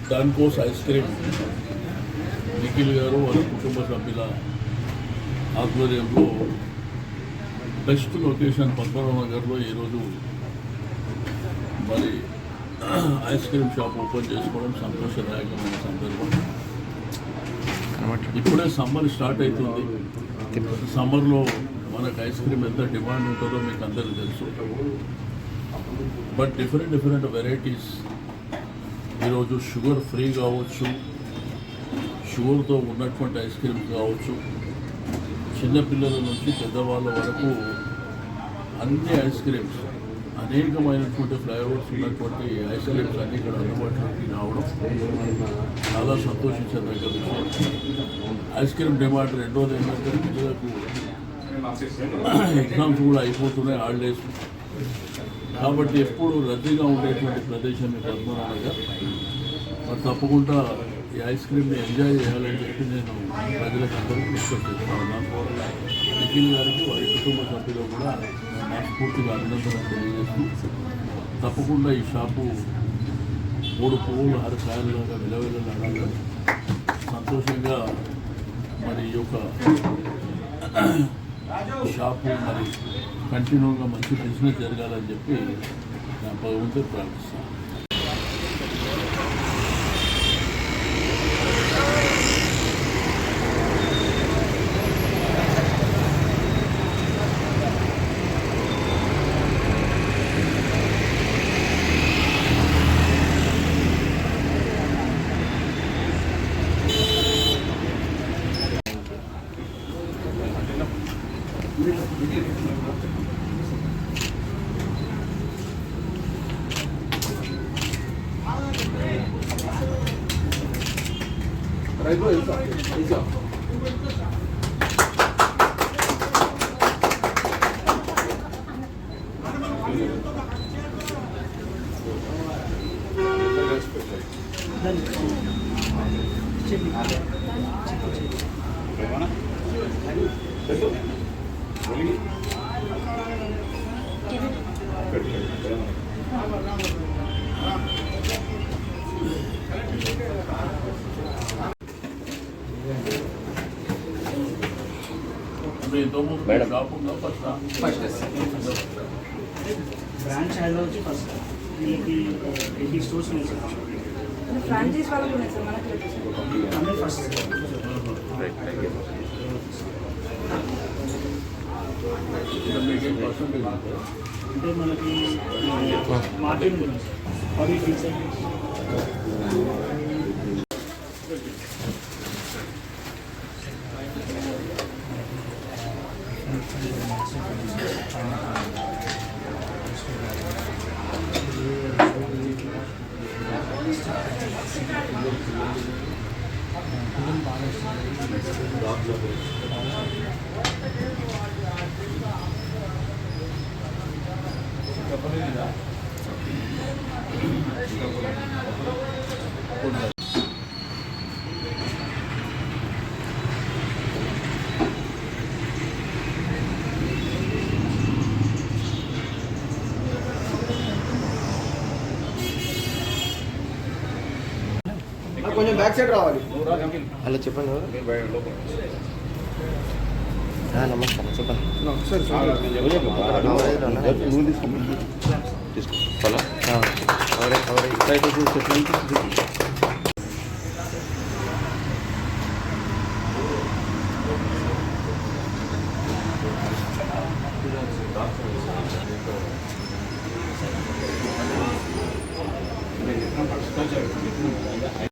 దానికోసం ice cream Nikhil గారు వాళ్ళ కుటుంబ సభ్యుల ఆధ్వర్యంలో బెస్ట్ లొకేషన్ పద్మనాభ నగర్లో ఈరోజు మరి ఐస్ క్రీమ్ షాప్ ఓపెన్ చేసుకోవడం సంతోషదాయకమైన సందర్భం. ఇప్పుడే సమ్మర్ స్టార్ట్ అవుతుంది. సమ్మర్లో మనకు ఐస్ క్రీమ్ ఎంత డిమాండ్ ఉంటుందో మీకు అందరికీ తెలుసు. బట్ డిఫరెంట్ వెరైటీస్ ఈరోజు షుగర్ ఫ్రీ కావచ్చు, షుగర్తో ఉన్నటువంటి ఐస్ క్రీమ్స్ కావచ్చు, చిన్నపిల్లల నుంచి పెద్దవాళ్ళ వరకు అన్ని ఐస్ క్రీమ్స్, అనేకమైనటువంటి ఫ్లేవర్స్ ఉన్నటువంటి ఐస్ క్రీమ్స్ అన్నీ ఇక్కడ అందుబాటులోకి రావడం చాలా సంతోషించదగ్గ విషయం. Ice cream demand. రెండోది ఏంటంటే పిల్లలకు ఎగ్జామ్స్ కూడా అయిపోతున్నాయి, హాలిడేస్. కాబట్టి ఎప్పుడు రద్దీగా ఉండేటువంటి ప్రదేశం పద్మనాభనగర్. మరి తప్పకుండా ఈ ఐస్ క్రీమ్ని ఎంజాయ్ చేయాలని చెప్పి నేను ప్రజలకు అందరికీ రిక్వెస్ట్ చేస్తా ఉన్నాను. నిఖిల్ గారికి వారి కుటుంబ సభ్యులు కూడా మనస్ఫూర్తిగా అభినందనలు తెలియజేస్తూ తప్పకుండా ఈ షాపు 3 పువ్వులు 6 కాయలుగా విలువలాడాలని సంతోషంగా మరి ఈ యొక్క షాపు మరి కంటిన్యూగా మంచి బిజినెస్ జరగాలని చెప్పి నా భగవంతుడు ప్రార్థిస్తాను. బ్రాంచ్ హైలో వచ్చి ఫస్ట్ వీళ్ళకి 80 స్టోర్స్ ఉన్నాయి సార్. ఫ్రాంచైజ్ వాళ్ళు ఉన్నాయి సార్ మనకి అన్నీ ఫస్ట్ అంటే మనకి మార్కెట్ ఉంది అది ఫిక్స్ కొంచెం బ్యాక్ సైడ్ రావాలి. హలో చెప్పండి. నమస్కారం చెప్పండి. తీసుకో